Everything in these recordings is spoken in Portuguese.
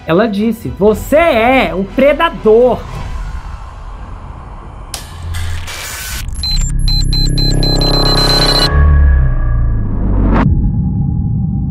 Ela disse: "Você é um predador."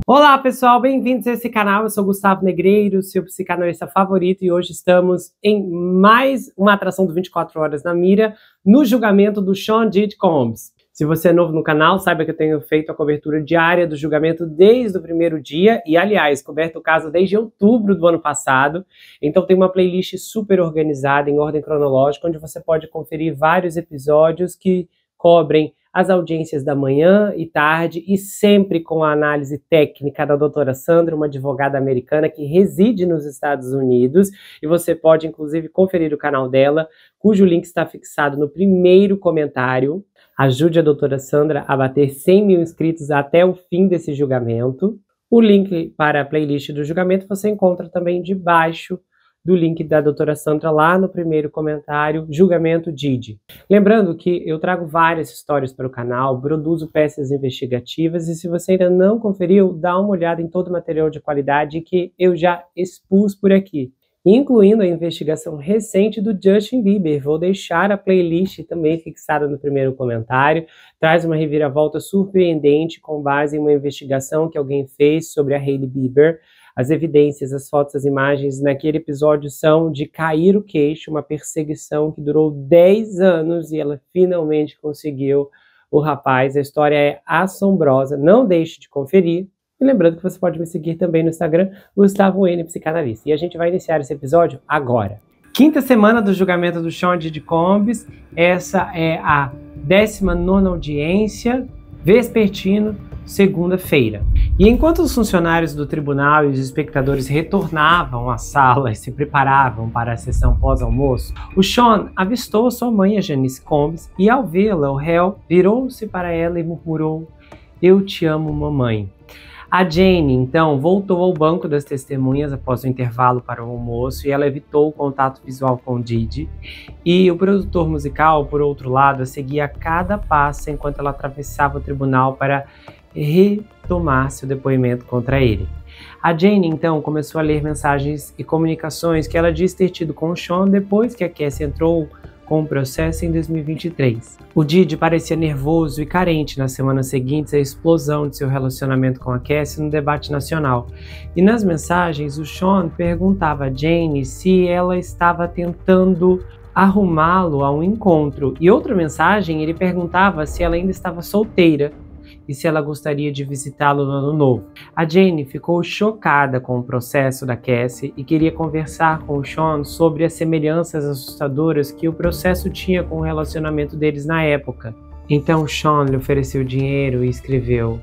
Olá pessoal, bem-vindos a esse canal. Eu sou Gustavo Negreiro, seu psicanalista favorito, e hoje estamos em mais uma atração do 24 Horas na Mira, no julgamento do Sean Diddy Combs. Se você é novo no canal, saiba que eu tenho feito a cobertura diária do julgamento desde o primeiro dia e, aliás, coberto o caso desde outubro do ano passado. Então tem uma playlist super organizada em ordem cronológica, onde você pode conferir vários episódios que cobrem as audiências da manhã e tarde, e sempre com a análise técnica da doutora Sandra, uma advogada americana que reside nos Estados Unidos, e você pode inclusive conferir o canal dela, cujo link está fixado no primeiro comentário. Ajude a doutora Sandra a bater 100 mil inscritos até o fim desse julgamento. O link para a playlist do julgamento você encontra também debaixo do link da doutora Sandra lá no primeiro comentário, Julgamento Diddy. Lembrando que eu trago várias histórias para o canal, produzo peças investigativas, e se você ainda não conferiu, dá uma olhada em todo o material de qualidade que eu já expus por aqui, incluindo a investigação recente do Justin Bieber. Vou deixar a playlist também fixada no primeiro comentário. Traz uma reviravolta surpreendente com base em uma investigação que alguém fez sobre a Hailey Bieber. As evidências, as fotos, as imagens naquele episódio são de cair o queixo, uma perseguição que durou 10 anos e ela finalmente conseguiu o rapaz. A história é assombrosa, não deixe de conferir. E lembrando que você pode me seguir também no Instagram, Gustavo N, Psicanalista. E a gente vai iniciar esse episódio agora. Quinta semana do julgamento do Sean Diddy Combs. Essa é a 19ª audiência, vespertino, segunda-feira. E enquanto os funcionários do tribunal e os espectadores retornavam à sala e se preparavam para a sessão pós-almoço, o Sean avistou sua mãe, a Janice Combs, e ao vê-la, o réu virou-se para ela e murmurou: "Eu te amo, mamãe." A Jane, então, voltou ao banco das testemunhas após o intervalo para o almoço, e ela evitou o contato visual com o Diddy. E o produtor musical, por outro lado, seguia a cada passo enquanto ela atravessava o tribunal para retomar seu depoimento contra ele. A Jane, então, começou a ler mensagens e comunicações que ela disse ter tido com o Sean depois que a Cassie entrou com o processo em 2023. O Diddy parecia nervoso e carente nas semanas seguintes à explosão de seu relacionamento com a Cassie no debate nacional. E nas mensagens, o Sean perguntava a Jane se ela estava tentando arrumá-lo a um encontro. E outra mensagem, ele perguntava se ela ainda estava solteira e se ela gostaria de visitá-lo no ano novo. A Jane ficou chocada com o processo da Cassie e queria conversar com o Sean sobre as semelhanças assustadoras que o processo tinha com o relacionamento deles na época. Então Sean lhe ofereceu dinheiro e escreveu: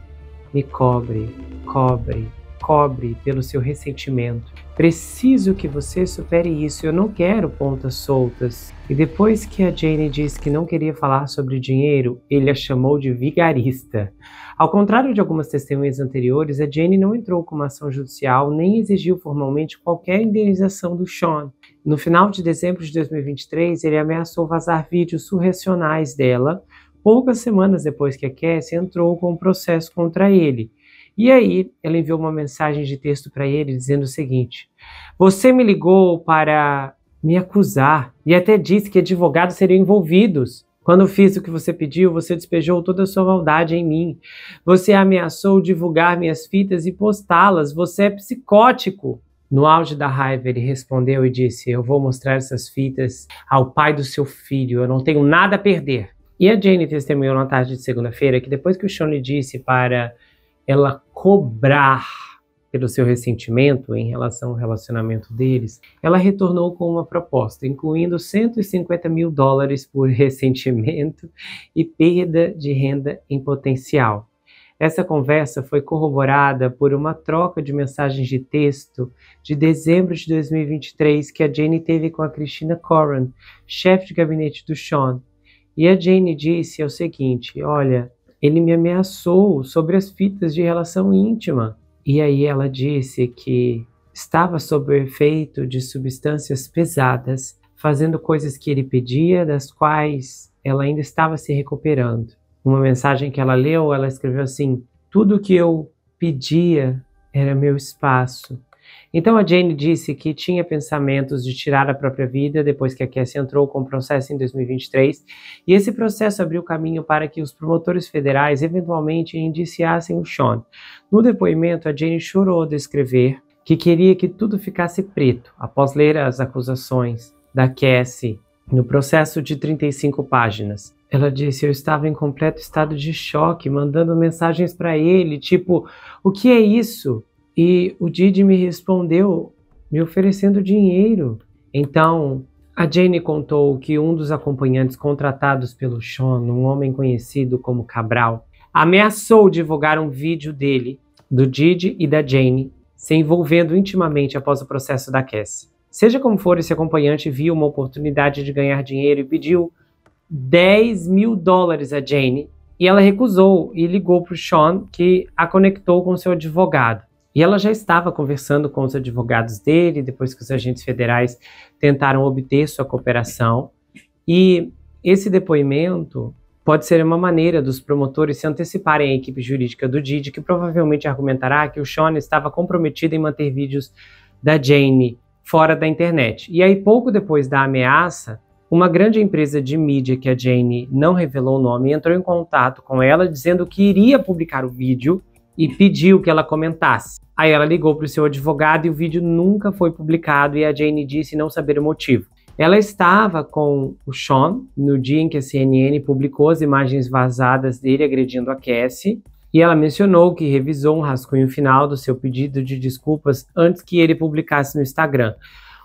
"Me cobre, cobre, cobre pelo seu ressentimento. Preciso que você supere isso, eu não quero pontas soltas." E depois que a Jane disse que não queria falar sobre dinheiro, ele a chamou de vigarista. Ao contrário de algumas testemunhas anteriores, a Jane não entrou com uma ação judicial nem exigiu formalmente qualquer indenização do Sean. No final de dezembro de 2023, ele ameaçou vazar vídeos surrecionais dela, poucas semanas depois que a Cassie entrou com um processo contra ele. E aí, ela enviou uma mensagem de texto para ele dizendo o seguinte: "Você me ligou para me acusar e até disse que advogados seriam envolvidos. Quando fiz o que você pediu, você despejou toda a sua maldade em mim. Você ameaçou divulgar minhas fitas e postá-las. Você é psicótico." No auge da raiva, ele respondeu e disse: "Eu vou mostrar essas fitas ao pai do seu filho. Eu não tenho nada a perder." E a Jane testemunhou na tarde de segunda-feira que depois que o Sean lhe disse para ela cobrar pelo seu ressentimento em relação ao relacionamento deles, ela retornou com uma proposta, incluindo $150 mil por ressentimento e perda de renda em potencial. Essa conversa foi corroborada por uma troca de mensagens de texto de dezembro de 2023 que a Jane teve com a Christina Coran, chefe de gabinete do Sean. E a Jane disse o seguinte: "Olha, ele me ameaçou sobre as fitas de relação íntima." E aí ela disse que estava sob o efeito de substâncias pesadas, fazendo coisas que ele pedia, das quais ela ainda estava se recuperando. Uma mensagem que ela leu, ela escreveu assim: "Tudo que eu pedia era meu espaço. Então a Jane disse que tinha pensamentos de tirar a própria vida depois que a Cassie entrou com o processo em 2023, e esse processo abriu caminho para que os promotores federais eventualmente indiciassem o Sean. No depoimento, a Jane chorou ao descrever que queria que tudo ficasse preto após ler as acusações da Cassie no processo de 35 páginas. Ela disse: eu estava em completo estado de choque, mandando mensagens para ele, tipo, o que é isso? E o Didi me respondeu, me oferecendo dinheiro. Então, a Jane contou que um dos acompanhantes contratados pelo Sean, um homem conhecido como Cabral, ameaçou divulgar um vídeo dele, do Didi e da Jane, se envolvendo intimamente após o processo da Cassie. Seja como for, esse acompanhante viu uma oportunidade de ganhar dinheiro e pediu $10 mil a Jane, e ela recusou e ligou para o Sean, que a conectou com seu advogado. E ela já estava conversando com os advogados dele, depois que os agentes federais tentaram obter sua cooperação. E esse depoimento pode ser uma maneira dos promotores se anteciparem à equipe jurídica do Didi, que provavelmente argumentará que o Sean estava comprometido em manter vídeos da Jane fora da internet. E aí, pouco depois da ameaça, uma grande empresa de mídia que a Jane não revelou o nome entrou em contato com ela dizendo que iria publicar o vídeo e pediu que ela comentasse. Aí ela ligou para o seu advogado e o vídeo nunca foi publicado, e a Jane disse não saber o motivo. Ela estava com o Sean no dia em que a CNN publicou as imagens vazadas dele agredindo a Cassie, e ela mencionou que revisou um rascunho final do seu pedido de desculpas antes que ele publicasse no Instagram.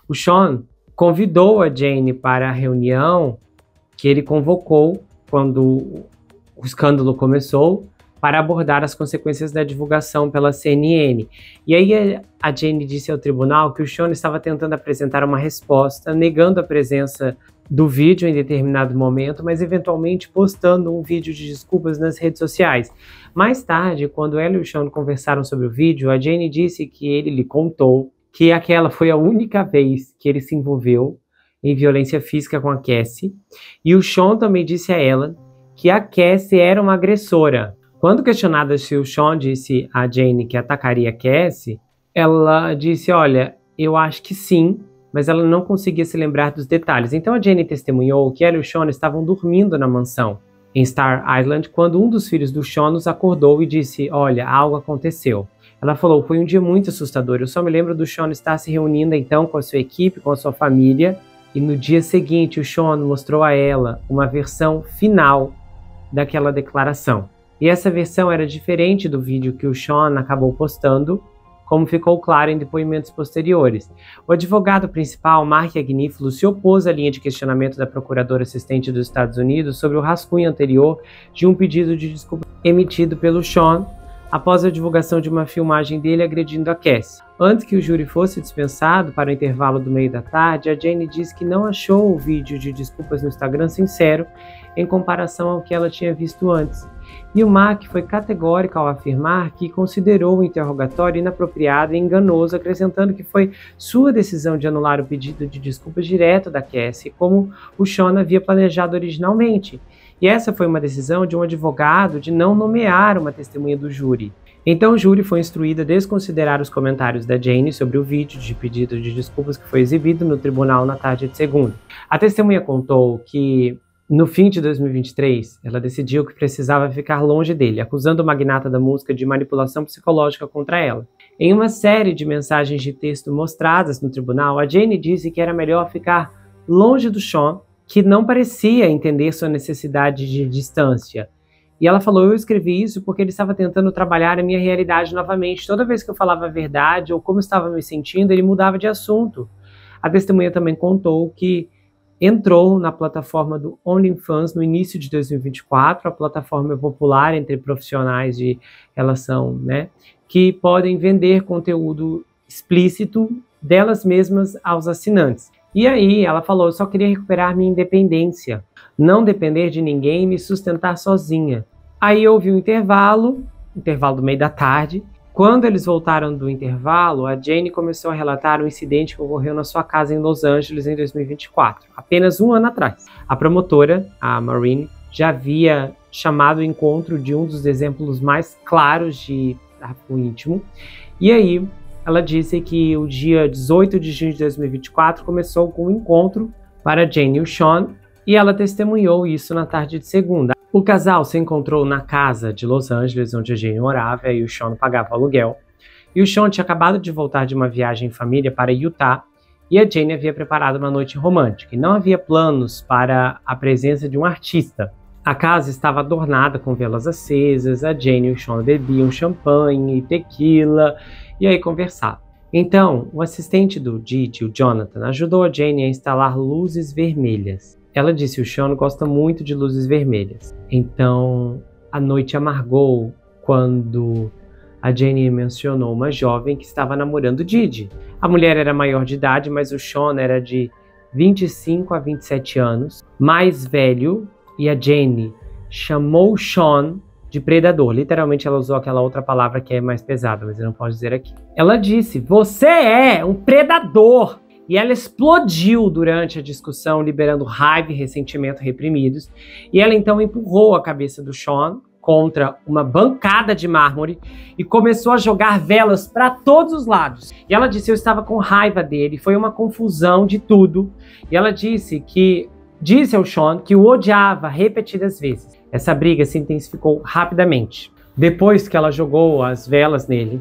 O Sean convidou a Jane para a reunião que ele convocou quando o escândalo começou, para abordar as consequências da divulgação pela CNN. E aí a Jane disse ao tribunal que o Sean estava tentando apresentar uma resposta, negando a presença do vídeo em determinado momento, mas eventualmente postando um vídeo de desculpas nas redes sociais. Mais tarde, quando ela e o Sean conversaram sobre o vídeo, a Jane disse que ele lhe contou que aquela foi a única vez que ele se envolveu em violência física com a Cassie, e o Sean também disse a ela que a Cassie era uma agressora. Quando questionada se o Sean disse a Jane que atacaria a Cassie, ela disse, olha, eu acho que sim, mas ela não conseguia se lembrar dos detalhes. Então a Jane testemunhou que ela e o Sean estavam dormindo na mansão em Star Island quando um dos filhos do Sean os acordou e disse, olha, algo aconteceu. Ela falou, foi um dia muito assustador, eu só me lembro do Sean estar se reunindo então com a sua equipe, com a sua família, e no dia seguinte o Sean mostrou a ela uma versão final daquela declaração. E essa versão era diferente do vídeo que o Sean acabou postando, como ficou claro em depoimentos posteriores. O advogado principal, Mark Agnifilo, se opôs à linha de questionamento da procuradora assistente dos Estados Unidos sobre o rascunho anterior de um pedido de desculpa emitido pelo Sean após a divulgação de uma filmagem dele agredindo a Cassie. Antes que o júri fosse dispensado para o intervalo do meio da tarde, a Jane disse que não achou o vídeo de desculpas no Instagram sincero em comparação ao que ela tinha visto antes. E o Mark foi categórico ao afirmar que considerou o interrogatório inapropriado e enganoso, acrescentando que foi sua decisão de anular o pedido de desculpas direto da Cassie, como o Sean havia planejado originalmente. E essa foi uma decisão de um advogado de não nomear uma testemunha do júri. Então o júri foi instruído a desconsiderar os comentários da Jane sobre o vídeo de pedido de desculpas que foi exibido no tribunal na tarde de segunda. A testemunha contou que no fim de 2023, ela decidiu que precisava ficar longe dele, acusando o magnata da música de manipulação psicológica contra ela. Em uma série de mensagens de texto mostradas no tribunal, a Jane disse que era melhor ficar longe do Sean, que não parecia entender sua necessidade de distância. E ela falou, eu escrevi isso porque ele estava tentando trabalhar a minha realidade novamente. Toda vez que eu falava a verdade ou como estava me sentindo, ele mudava de assunto. A testemunha também contou que entrou na plataforma do OnlyFans no início de 2024, a plataforma popular entre profissionais de relação, né, que podem vender conteúdo explícito delas mesmas aos assinantes. E aí ela falou, eu só queria recuperar minha independência, não depender de ninguém e me sustentar sozinha. Aí houve um intervalo do meio da tarde. Quando eles voltaram do intervalo, a Jane começou a relatar um incidente que ocorreu na sua casa em Los Angeles em 2024, apenas um ano atrás. A promotora, a Maureen, já havia chamado o encontro de um dos exemplos mais claros de tráfico íntimo. E aí ela disse que o dia 18 de junho de 2024 começou com um encontro para Jane e o Sean, e ela testemunhou isso na tarde de segunda. O casal se encontrou na casa de Los Angeles, onde a Jane morava e o Sean pagava aluguel. E o Sean tinha acabado de voltar de uma viagem em família para Utah, e a Jane havia preparado uma noite romântica, e não havia planos para a presença de um artista. A casa estava adornada com velas acesas, a Jane e o Sean bebiam champanhe e tequila, e aí conversavam. Então, o assistente do Didi, o Jonathan, ajudou a Jane a instalar luzes vermelhas. Ela disse que o Sean gosta muito de luzes vermelhas. Então, a noite amargou quando a Jane mencionou uma jovem que estava namorando o Didi. A mulher era maior de idade, mas o Sean era de 25 a 27 anos, mais velho, e a Jane chamou o Sean de predador. Literalmente ela usou aquela outra palavra que é mais pesada, mas eu não posso dizer aqui. Ela disse, você é um predador! E ela explodiu durante a discussão, liberando raiva e ressentimento reprimidos. E ela então empurrou a cabeça do Sean contra uma bancada de mármore e começou a jogar velas para todos os lados. E ela disse, eu estava com raiva dele, foi uma confusão de tudo. E ela disse ao Sean que o odiava repetidas vezes. Essa briga se intensificou rapidamente. Depois que ela jogou as velas nele,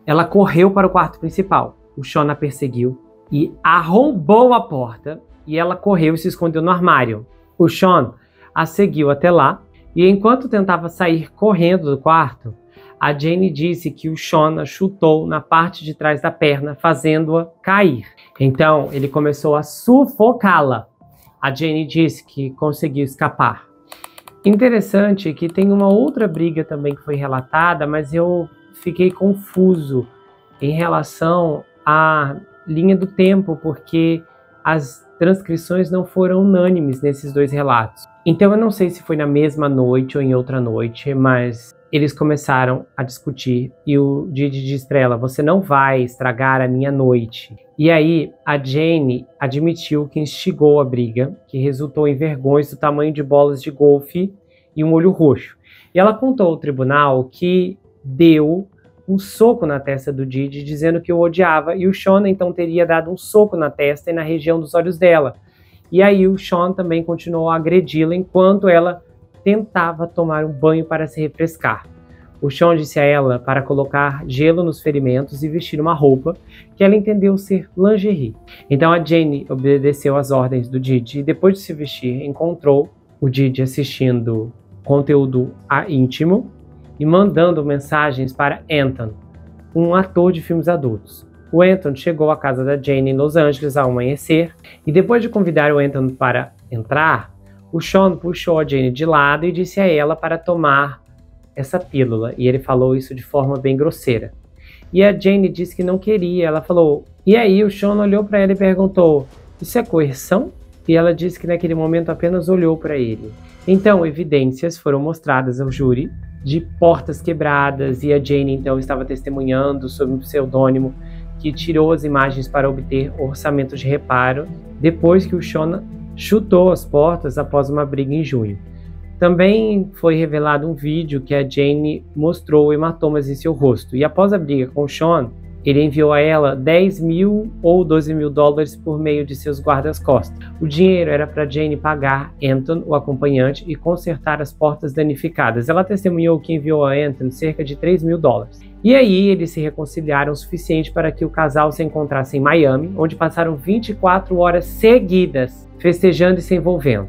ela correu para o quarto principal. O Sean a perseguiu e arrombou a porta, e ela correu e se escondeu no armário. O Sean a seguiu até lá, e enquanto tentava sair correndo do quarto, a Jane disse que o Sean a chutou na parte de trás da perna, fazendo-a cair. Então, ele começou a sufocá-la. A Jane disse que conseguiu escapar. Interessante que tem uma outra briga também que foi relatada, mas eu fiquei confuso em relação à linha do tempo, porque as transcrições não foram unânimes nesses dois relatos. Então eu não sei se foi na mesma noite ou em outra noite, mas eles começaram a discutir e o Didi disse para ela, você não vai estragar a minha noite. E aí a Jane admitiu que instigou a briga, que resultou em vergões do tamanho de bolas de golfe e um olho roxo. E ela contou ao tribunal que deu um soco na testa do Didi, dizendo que o odiava, e o Sean então teria dado um soco na testa e na região dos olhos dela. E aí o Sean também continuou a agredi-la enquanto ela tentava tomar um banho para se refrescar. O Sean disse a ela para colocar gelo nos ferimentos e vestir uma roupa que ela entendeu ser lingerie. Então a Jane obedeceu às ordens do Didi e depois de se vestir encontrou o Didi assistindo conteúdo íntimo e mandando mensagens para Anton, um ator de filmes adultos. O Anton chegou à casa da Jane em Los Angeles ao amanhecer e depois de convidar o Anton para entrar, o Sean puxou a Jane de lado e disse a ela para tomar essa pílula, e ele falou isso de forma bem grosseira. E a Jane disse que não queria, ela falou, e aí o Sean olhou para ela e perguntou, isso é coerção? E ela disse que naquele momento apenas olhou para ele. Então evidências foram mostradas ao júri de portas quebradas, e a Jane então estava testemunhando sob um pseudônimo que tirou as imagens para obter orçamento de reparo depois que o Sean chutou as portas após uma briga em junho. Também foi revelado um vídeo que a Jane mostrou hematomas em seu rosto, e após a briga com o Sean, ele enviou a ela 10 mil ou 12 mil dólares por meio de seus guardas-costas. O dinheiro era para Jane pagar Anton, o acompanhante, e consertar as portas danificadas. Ela testemunhou que enviou a Anton cerca de 3 mil dólares. E aí eles se reconciliaram o suficiente para que o casal se encontrasse em Miami, onde passaram 24 horas seguidas, festejando e se envolvendo.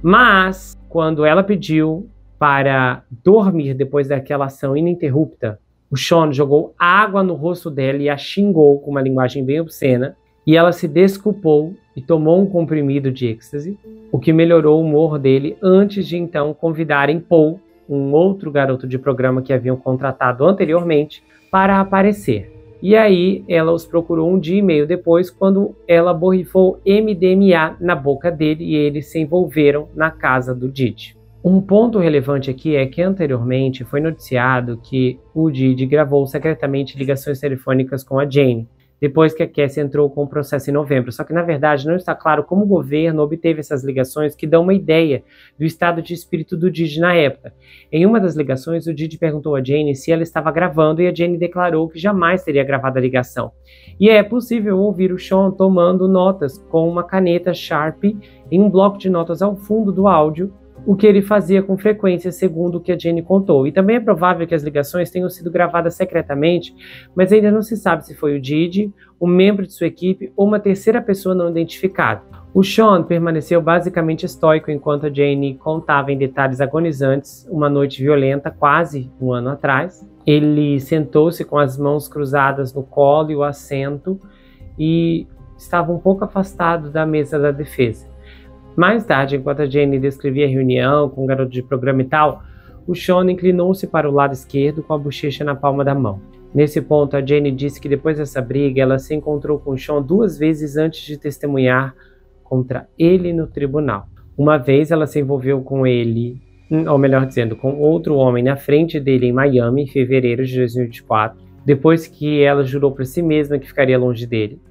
Mas, quando ela pediu para dormir depois daquela ação ininterrupta, o Sean jogou água no rosto dela e a xingou com uma linguagem bem obscena, e ela se desculpou e tomou um comprimido de êxtase, o que melhorou o humor dele antes de então convidarem Paul, um outro garoto de programa que haviam contratado anteriormente, para aparecer. E aí ela os procurou um dia e meio depois, quando ela borrifou MDMA na boca dele e eles se envolveram na casa do Didi. Um ponto relevante aqui é que anteriormente foi noticiado que o Didi gravou secretamente ligações telefônicas com a Jane. depois que a Cassie entrou com o processo em novembro. Só que, na verdade, não está claro como o governo obteve essas ligações que dão uma ideia do estado de espírito do Didi na época. Em uma das ligações, o Didi perguntou a Jane se ela estava gravando e a Jane declarou que jamais teria gravado a ligação. E é possível ouvir o Sean tomando notas com uma caneta Sharpie em um bloco de notas ao fundo do áudio, o que ele fazia com frequência, segundo o que a Jane contou. E também é provável que as ligações tenham sido gravadas secretamente, mas ainda não se sabe se foi o Didi, um membro de sua equipe ou uma terceira pessoa não identificada. O Sean permaneceu basicamente estoico enquanto a Jane contava em detalhes agonizantes uma noite violenta quase um ano atrás. Ele sentou-se com as mãos cruzadas no colo e o assento e estava um pouco afastado da mesa da defesa. Mais tarde, enquanto a Jane descrevia a reunião com o garoto de programa e tal, o Sean inclinou-se para o lado esquerdo com a bochecha na palma da mão. Nesse ponto, a Jane disse que depois dessa briga, ela se encontrou com o Sean 2 vezes antes de testemunhar contra ele no tribunal. Uma vez ela se envolveu com ele, ou melhor dizendo, com outro homem na frente dele em Miami, em fevereiro de 2024, depois que ela jurou para si mesma que ficaria longe dele.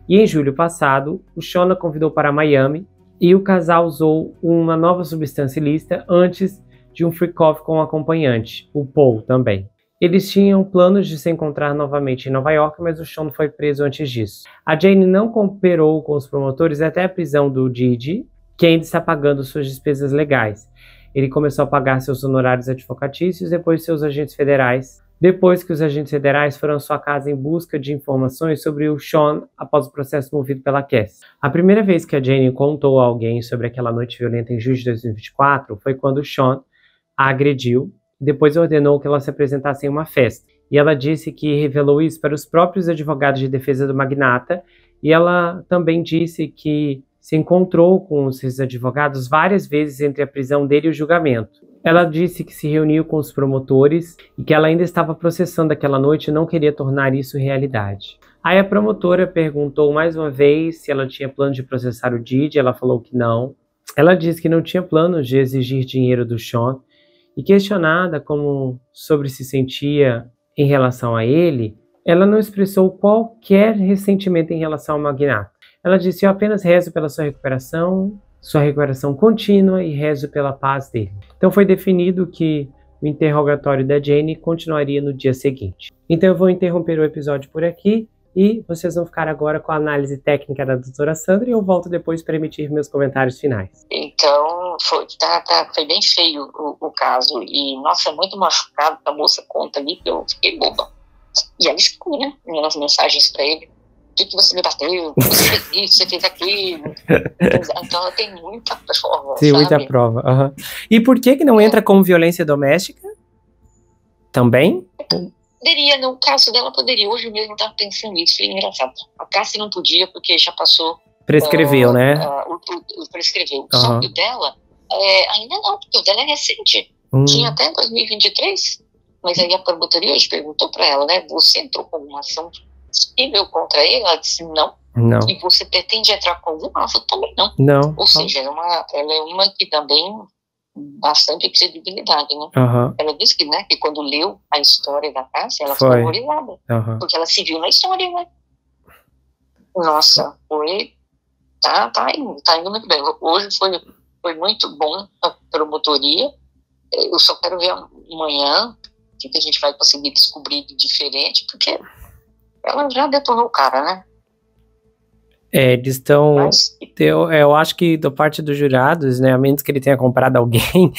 E em julho passado, o Sean a convidou para Miami, e o casal usou uma nova substância ilícita antes de um freak-off com um acompanhante, o Paul também. Eles tinham planos de se encontrar novamente em Nova York, mas o Sean foi preso antes disso. A Jane não cooperou com os promotores até a prisão do Didi, que ainda está pagando suas despesas legais. Ele começou a pagar seus honorários advocatícios depois seus agentes federais. Depois que os agentes federais foram à sua casa em busca de informações sobre o Sean após o processo movido pela Cassie. A primeira vez que a Jane contou a alguém sobre aquela noite violenta em julho de 2024 foi quando o Sean a agrediu e depois ordenou que ela se apresentasse em uma festa. E ela disse que revelou isso para os próprios advogados de defesa do magnata, e ela também disse que se encontrou com os seus advogados várias vezes entre a prisão dele e o julgamento. Ela disse que se reuniu com os promotores e que ela ainda estava processando aquela noite e não queria tornar isso realidade. Aí a promotora perguntou mais uma vez se ela tinha plano de processar o Didi, ela falou que não. Ela disse que não tinha planos de exigir dinheiro do Sean e, questionada como sobre se sentia em relação a ele, ela não expressou qualquer ressentimento em relação ao magnata. Ela disse: eu apenas rezo pela sua recuperação contínua e rezo pela paz dele. Então foi definido que o interrogatório da Jane continuaria no dia seguinte. Então eu vou interromper o episódio por aqui e vocês vão ficar agora com a análise técnica da doutora Sandra e eu volto depois para emitir meus comentários finais. Então foi bem feio o caso e, nossa, é muito machucado que a moça conta ali que eu fiquei boba. E ela escura, né, nas mensagens para ele. O que você me bateu? Você fez isso, você fez aquilo. Então ela tem muita prova. Tem muita prova. Uhum. E por que não entra como violência doméstica? Também? Poderia, no caso dela poderia. Hoje mesmo eu estava pensando nisso, foi engraçado. A Cassie não podia porque já passou. Prescreveu, né? Prescreveu. Só que o dela, ainda não, porque o dela é recente. Tinha até 2023. Mas aí a promotoria perguntou para ela, né? Você entrou com uma ação civil contra ele? Ela disse não. E você pretende entrar com alguma? Ela falou também não. Não. Ou seja, ela é uma que também bastante credibilidade, né? Ela disse que, né, que quando leu a história da Cássia, ela ficou horrorizada. Porque ela se viu na história, né? Nossa, tá indo muito bem. Hoje foi muito bom a promotoria. Eu só quero ver amanhã o que a gente vai conseguir descobrir de diferente, porque ela já detonou o cara, né? Eles estão... Eu acho que da parte dos jurados, né, a menos que ele tenha comprado alguém,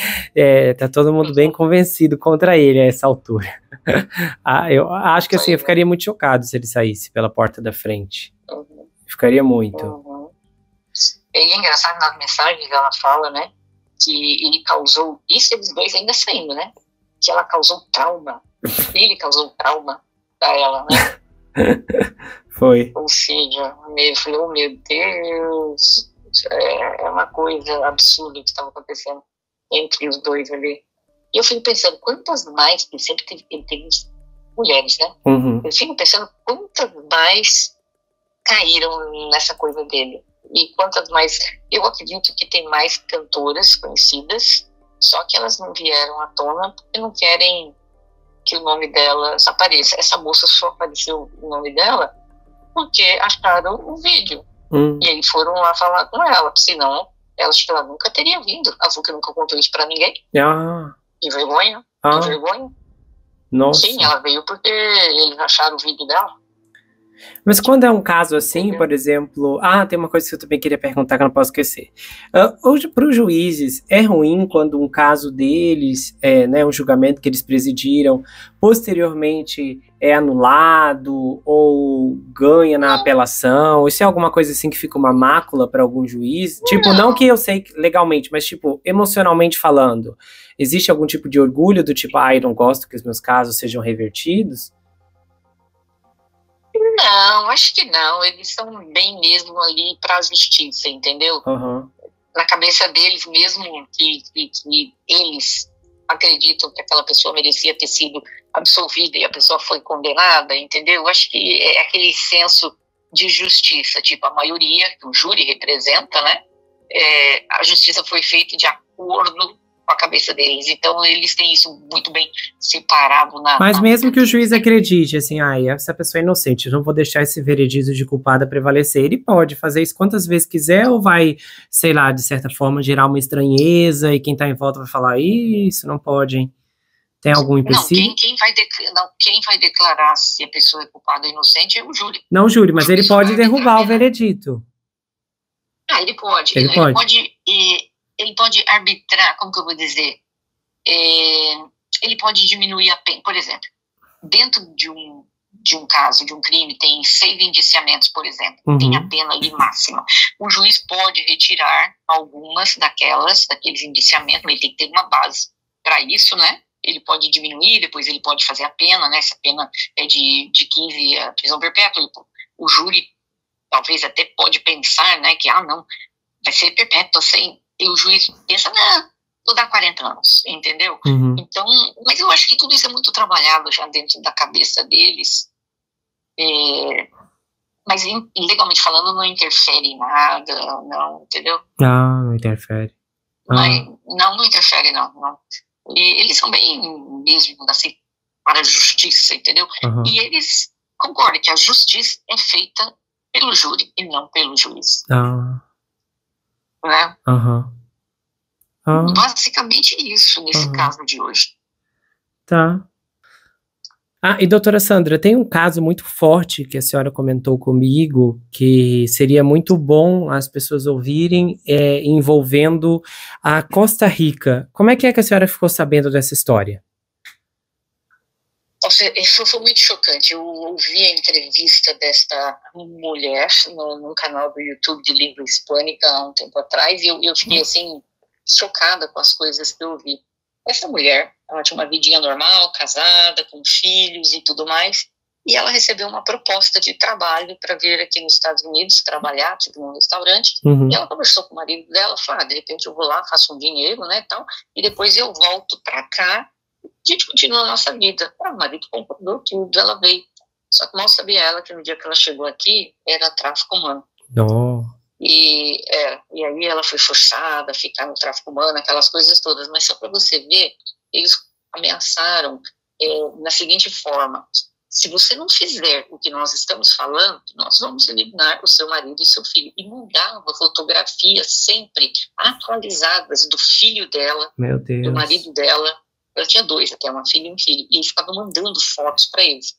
tá todo mundo bem convencido contra ele a essa altura. Eu acho que assim, eu ficaria muito chocado se ele saísse pela porta da frente. Ficaria muito. É engraçado, nas mensagens ela fala, né, que ele causou... Isso eles dois ainda saindo, né? Que ela causou trauma. Ele causou trauma pra ela, né? Foi. Ou seja, eu falei, oh meu Deus, é uma coisa absurda que estava acontecendo entre os dois ali. E eu fico pensando, quantas mais, porque sempre teve mulheres, né? Eu fico pensando quantas mais caíram nessa coisa dele. E quantas mais, eu acredito que tem mais cantoras conhecidas, só que elas não vieram à tona porque não querem que o nome delas apareça. Essa moça só apareceu o nome dela porque acharam o vídeo. E aí foram lá falar com ela, senão acho que ela nunca teria vindo. A Fuca nunca contou isso pra ninguém. De vergonha. De vergonha. Nossa. Sim, ela veio porque eles acharam o vídeo dela. Mas quando é um caso assim, por exemplo... tem uma coisa que eu também queria perguntar que eu não posso esquecer. Hoje, para os juízes, é ruim quando um caso deles, um julgamento que eles presidiram, posteriormente é anulado ou ganha na apelação? Isso é alguma coisa assim que fica uma mácula para algum juiz? Tipo, não que eu sei legalmente, mas tipo, emocionalmente falando, existe algum tipo de orgulho do tipo, eu não gosto que os meus casos sejam revertidos? Não, acho que não. Eles são bem mesmo ali para a justiça, entendeu? Na cabeça deles mesmo, que eles acreditam que aquela pessoa merecia ter sido absolvida e a pessoa foi condenada, entendeu? Acho que é aquele senso de justiça, tipo, a maioria que o júri representa, né? A justiça foi feita de acordo com a cabeça deles, então eles têm isso muito bem separado Mas mesmo que o juiz acredite, assim, essa pessoa é inocente, eu não vou deixar esse veredito de culpada prevalecer, ele pode fazer isso quantas vezes quiser, ou vai, sei lá, de certa forma, gerar uma estranheza, e quem tá em volta vai falar, isso não pode, hein? Tem algum empecilho? Não, quem vai declarar se a pessoa é culpada ou inocente é o júri. Não o júri, mas ele pode derrubar o veredito. Ele pode. Ele pode arbitrar, como que eu vou dizer? Ele pode diminuir a pena. Por exemplo, dentro de um caso, de um crime, tem 6 indiciamentos, por exemplo. Tem a pena ali máxima. O juiz pode retirar algumas daqueles indiciamentos, mas ele tem que ter uma base para isso, né? Ele pode diminuir, depois ele pode fazer a pena, né? Se a pena é de 15 a prisão perpétua, o júri talvez até pode pensar, né? Que, não, vai ser perpétua, sem... E o juiz pensa, não, vou dar 40 anos, entendeu? Então, mas eu acho que tudo isso é muito trabalhado já dentro da cabeça deles. Mas legalmente falando, não interfere em nada, não, entendeu? Não interfere. Não interfere, não. E eles são bem mesmo, assim, para a justiça, entendeu? E eles concordam que a justiça é feita pelo júri e não pelo juiz. Né? Basicamente isso nesse caso de hoje. Tá. E doutora Sandra, tem um caso muito forte que a senhora comentou comigo, que seria muito bom as pessoas ouvirem, envolvendo a Costa Rica. Como é que a senhora ficou sabendo dessa história? Nossa, isso foi muito chocante. Eu ouvi a entrevista desta mulher num canal do YouTube de língua hispânica há um tempo atrás, e eu fiquei assim, chocada com as coisas que eu ouvi. Essa mulher, ela tinha uma vidinha normal, casada, com filhos e tudo mais, e ela recebeu uma proposta de trabalho para vir aqui nos Estados Unidos trabalhar, tipo, num restaurante, e ela conversou com o marido dela, falou, de repente eu vou lá, faço um dinheiro, né, tal, e depois eu volto para cá, a gente continua a nossa vida. O marido concordou tudo, ela veio. Só que mal sabia ela que no dia que ela chegou aqui, era tráfico humano. E aí ela foi forçada a ficar no tráfico humano, aquelas coisas todas. Mas só para você ver, eles ameaçaram na seguinte forma: se você não fizer o que nós estamos falando, nós vamos eliminar o seu marido e seu filho. E mandava fotografias sempre atualizadas do filho dela, do marido dela. Ela tinha 2 até, uma filha e um filho. E eles ficavam mandando fotos para eles.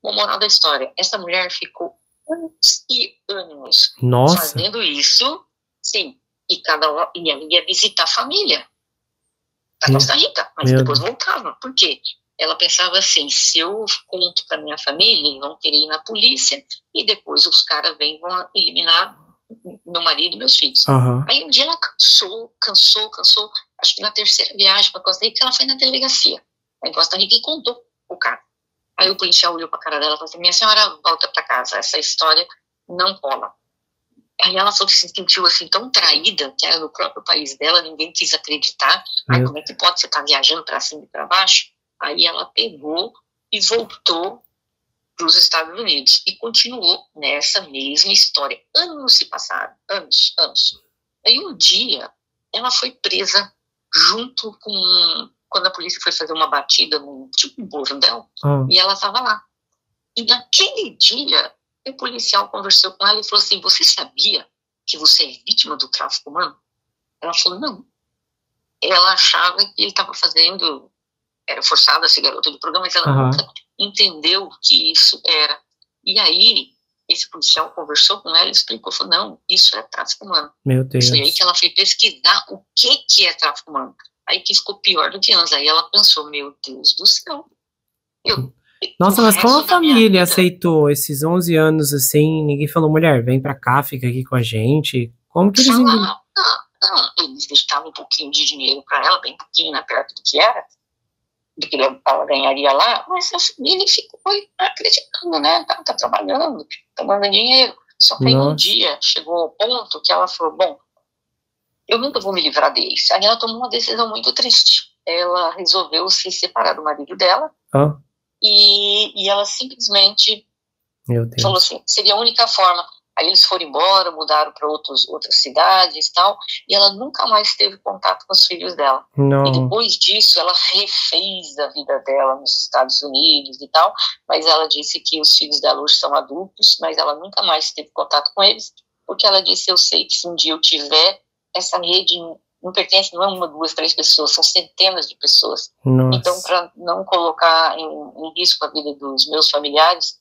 O moral da história, essa mulher ficou anos e anos fazendo isso, sim. E cada hora ia visitar a família da Costa Rica, mas depois voltava. Por quê? Ela pensava assim, se eu conto para minha família, eles vão querer ir na polícia, e depois os caras vão eliminar meu marido e meus filhos. Aí um dia ela cansou, acho que na 3ª viagem para Costa Rica, ela foi na delegacia em Costa Rica e contou o cara. Aí o policial olhou para a cara dela e falou assim, minha senhora, volta para casa, essa história não rola. Aí ela falou que se sentiu assim tão traída, que era no próprio país dela, ninguém quis acreditar. Aí como é que pode, você estar viajando para cima e para baixo? Aí ela pegou e voltou para os Estados Unidos e continuou nessa mesma história. Anos se passaram, anos. Aí um dia ela foi presa junto com, quando a polícia foi fazer uma batida num tipo um bordel, e ela estava lá. E naquele dia O policial conversou com ela e falou assim, você sabia que você é vítima do tráfico humano? Ela falou, não. Ela achava que ele estava fazendo, era forçada a ser garota de programa, mas ela nunca entendeu que isso era. E aí, esse policial conversou com ela e explicou, falou, não, isso é tráfico humano. Meu Deus. Foi aí que ela foi pesquisar o que é tráfico humano. Aí que ficou pior do que antes. Aí ela pensou, meu Deus do céu. Nossa, mas como a família aceitou esses 11 anos assim? Ninguém falou, mulher, vem pra cá, fica aqui com a gente. Como que eles... Não, eles deixavam um pouquinho de dinheiro para ela, bem pouquinho, né, perto do que era, do que ela ganharia lá, mas a família ficou acreditando, né, tá trabalhando, tá mandando dinheiro. Só que aí um dia chegou ao ponto que ela falou, bom, eu nunca vou me livrar deles. Aí ela tomou uma decisão muito triste. Ela resolveu se separar do marido dela, e ela simplesmente falou assim, seria a única forma. Aí eles foram embora, mudaram para outras cidades e tal, e ela nunca mais teve contato com os filhos dela. Não. E depois disso, ela refez a vida dela nos Estados Unidos e tal, mas ela disse que os filhos dela hoje são adultos, mas ela nunca mais teve contato com eles, porque ela disse, eu sei que se um dia eu tiver, essa rede não pertence, não é uma, duas, três pessoas, são centenas de pessoas. Nossa. Então, para não colocar em risco a vida dos meus familiares,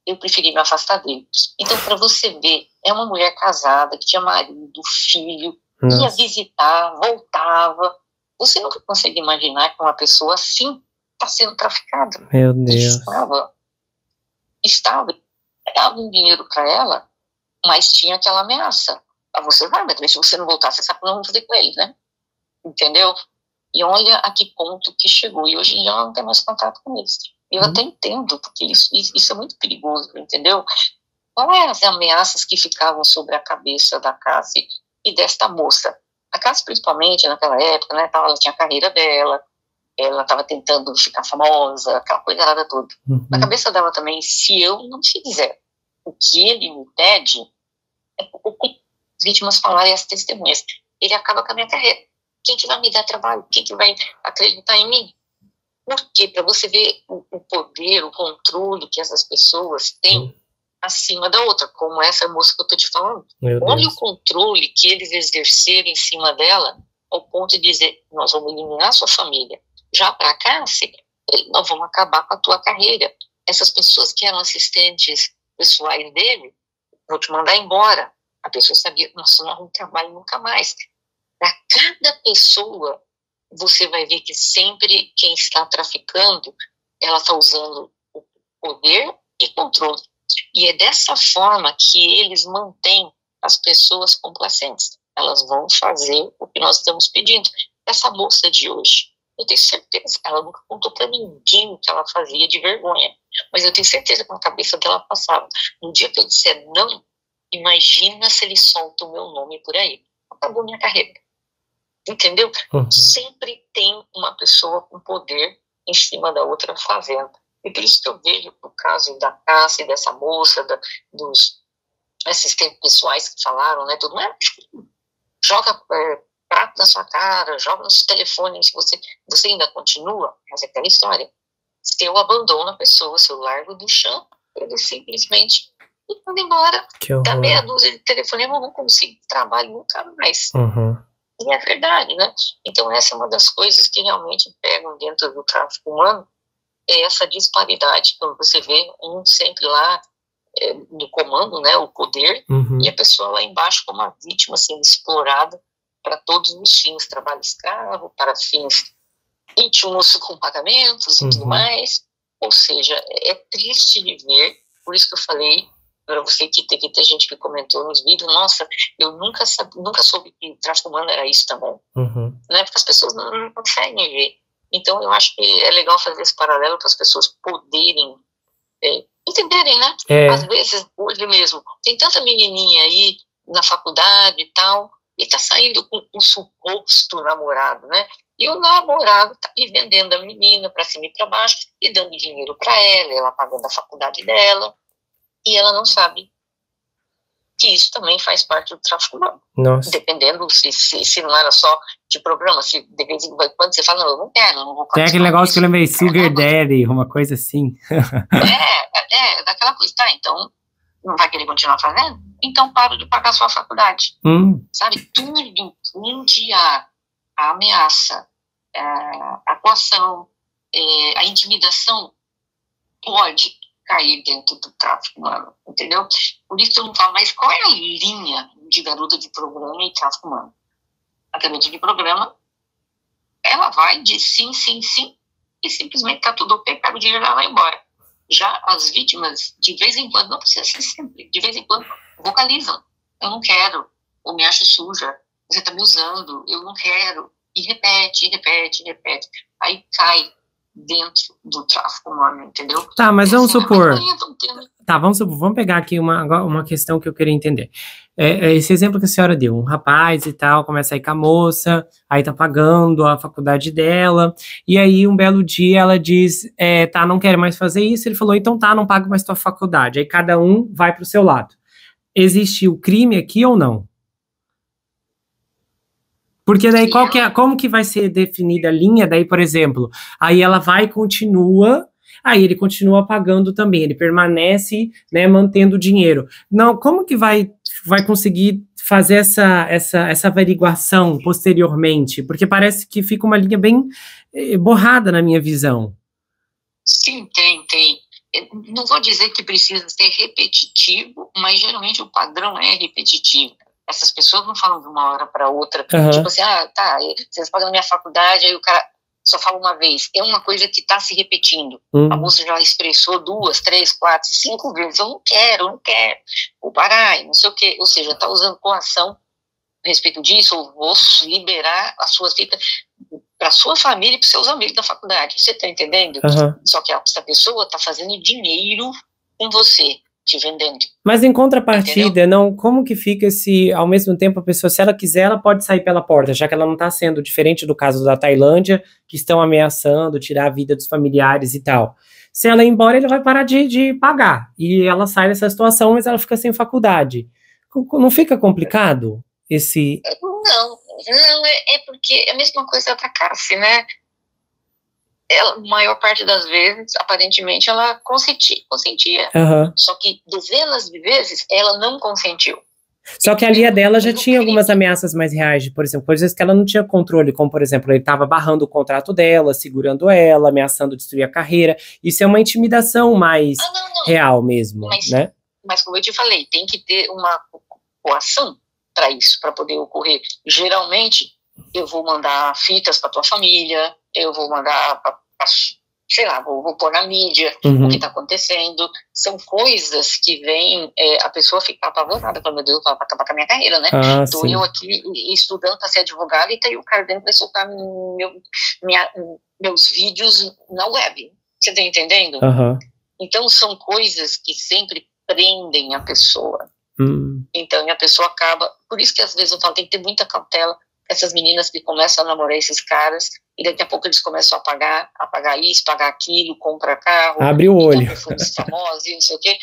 eu preferi me afastar deles. Então, para você ver, é uma mulher casada, que tinha marido, filho, ia visitar, voltava. Você nunca consegue imaginar que uma pessoa assim está sendo traficada. Meu Deus. Estava dava um dinheiro para ela, mas tinha aquela ameaça. Você vai, mas se você não voltar, você sabe o que nós vamos fazer com eles, né? Entendeu? E olha a que ponto que chegou. E hoje em dia ela não tem mais contato com eles. Eu até entendo, porque isso é muito perigoso, entendeu? Quais as ameaças que ficavam sobre a cabeça da Cassie e desta moça? A Cassie, principalmente, naquela época, né, ela tinha a carreira dela, ela estava tentando ficar famosa, aquela coisa toda. Na cabeça dela também, se eu não fizer o que ele me pede, é o que as vítimas falarem, as testemunhas, ele acaba com a minha carreira. Quem que vai me dar trabalho? Quem que vai acreditar em mim? Porque para você ver o poder, o controle que essas pessoas têm acima da outra, como essa moça que eu estou te falando. Olha o controle que eles exerceram em cima dela, ao ponto de dizer, nós vamos eliminar a sua família. Já para cá, nós vamos acabar com a tua carreira. Essas pessoas que eram assistentes pessoais dele, vou te mandar embora. A pessoa sabia, nossa, nós não trabalho nunca mais. Para cada pessoa, você vai ver que sempre quem está traficando, ela está usando o poder e controle. E é dessa forma que eles mantêm as pessoas complacentes. Elas vão fazer o que nós estamos pedindo. Essa moça de hoje, eu tenho certeza, ela nunca contou para ninguém o que ela fazia de vergonha. Mas eu tenho certeza que na cabeça dela passava. No dia que eu disser não, imagina se ele solta o meu nome por aí. Acabou minha carreira. Entendeu? Sempre tem uma pessoa com poder em cima da outra fazendo. E por isso que eu vejo o caso da Cassie, dessa moça, dos assistentes pessoais que falaram, né? Tudo mais. Joga prato na sua cara, joga no seu telefone, se você ainda continua, mas é aquela história. Se eu abandono a pessoa, se eu largo do chão, ele simplesmente manda embora. Dá meia dúzia de telefonema, eu não consigo trabalho nunca mais. E é verdade, né? Então essa é uma das coisas que realmente pegam dentro do tráfico humano, é essa disparidade, quando você vê um sempre lá no comando, né, o poder, e a pessoa lá embaixo como uma vítima sendo explorada para todos os fins, trabalho escravo, para fins íntimos com pagamentos e tudo mais. Ou seja, é triste de ver, por isso que eu falei para você que teve gente que comentou nos vídeos, nossa, eu nunca soube que tráfico humano era isso também. Né? Porque as pessoas não conseguem ver. Então eu acho que é legal fazer esse paralelo para as pessoas poderem entenderem, né? Às vezes, hoje mesmo, tem tanta menininha aí na faculdade e tal, e tá saindo com um suposto namorado, né? E o namorado tá vendendo a menina para cima e para baixo e dando dinheiro para ela pagando a faculdade dela, e ela não sabe que isso também faz parte do tráfico humano. Nossa. Dependendo se não era só de programa, se de vez em quando você fala, não, eu não quero, eu não vou participar. Tem aquele negócio que eu lembrei, Sugar Daddy, uma coisa assim. Daquela coisa, tá, então Não vai querer continuar fazendo? Então para de pagar sua faculdade. Sabe? Tudo onde há a ameaça, a coação, a intimidação, pode cair dentro do tráfico humano, entendeu? Por isso eu não falo mais qual é a linha de garota de programa e tráfico humano. A garota de programa, ela vai de sim, sim, sim, e simplesmente tá tudo ok, pega o dinheiro e ela vai embora. Já as vítimas, de vez em quando, não precisa ser sempre, de vez em quando, vocalizam. Eu não quero, ou me acho suja, você tá me usando, eu não quero. E repete, repete, repete. Aí cai dentro do tráfico humano, entendeu? Tá, mas vamos supor... Tá, vamos pegar aqui uma questão que eu queria entender. Esse exemplo que a senhora deu, um rapaz e tal, começa a ir com a moça, aí tá pagando a faculdade dela, e aí um belo dia ela diz, tá, não quero mais fazer isso, ele falou, então tá, não pago mais tua faculdade, aí cada um vai pro seu lado. Existe o crime aqui ou não? Porque daí como que vai ser definida a linha, daí, por exemplo, aí ela vai e continua, aí ele continua pagando também, ele permanece, né, mantendo o dinheiro. Não, como que vai conseguir fazer essa averiguação posteriormente? Porque parece que fica uma linha bem borrada na minha visão. Sim, tem. Não vou dizer que precisa ser repetitivo, mas geralmente o padrão é repetitivo. Essas pessoas não falam de uma hora para outra, tipo assim, tá, vocês pagam na minha faculdade, aí o cara só fala uma vez. É uma coisa que está se repetindo. A moça já expressou 2, 3, 4, 5 vezes, eu não quero, vou parar, não sei o quê. Ou seja, está usando coação a respeito disso, ou vou liberar as suas fitas para sua família e para seus amigos da faculdade. Você está entendendo? Só que essa pessoa está fazendo dinheiro com você, te vendendo. Mas em contrapartida, não, como que fica se, ao mesmo tempo, a pessoa, se ela quiser, ela pode sair pela porta, já que ela não está sendo diferente do caso da Tailândia, que estão ameaçando tirar a vida dos familiares e tal. Se ela ir embora, ele vai parar de pagar. E ela sai dessa situação, mas ela fica sem faculdade. Não fica complicado esse... Não, é porque é a mesma coisa da Cassi, né? Ela, a maior parte das vezes, aparentemente, ela consentia. Só que dezenas de vezes ela não consentiu. Só que ali a dela já tinha algumas ameaças mais reais, por exemplo, coisas que ela não tinha controle, como, por exemplo, ele estava barrando o contrato dela, segurando ela, ameaçando destruir a carreira. Isso é uma intimidação mais real mesmo, né? Mas como eu te falei, tem que ter uma coação para isso, para poder ocorrer. Geralmente, eu vou mandar fitas para tua família, eu vou mandar sei lá, vou pôr na mídia o que está acontecendo. São coisas que vêm a pessoa ficar apavorada, meu Deus, vai acabar com a minha carreira, né? Tô eu aqui estudando para ser advogada e tá aí o cara dentro vai soltar meus vídeos na web. Você tá entendendo? Então são coisas que sempre prendem a pessoa. Então a pessoa acaba, por isso que às vezes eu falo, tem que ter muita cautela. Essas meninas que começam a namorar esses caras e daqui a pouco eles começam a pagar isso, pagar aquilo, compra carro, abre o olho, perfumes famosos e não sei o quê.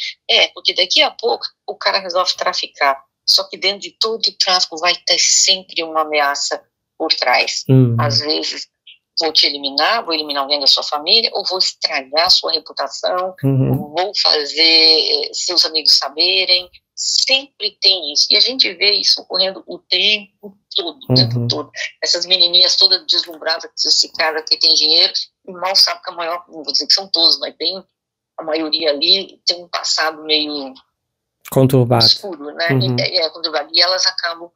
Porque daqui a pouco o cara resolve traficar. Só que dentro de todo o tráfico vai ter sempre uma ameaça por trás. Às vezes vou te eliminar, vou eliminar alguém da sua família, ou vou estragar a sua reputação, vou fazer seus amigos saberem. Sempre tem isso. E a gente vê isso ocorrendo o tempo todo. Essas menininhas todas deslumbradas com esse cara que tem dinheiro, e mal sabe que a maior, não vou dizer que são todos, mas tem a maioria ali, tem um passado meio conturbado, escuro, né? Conturbado, e elas acabam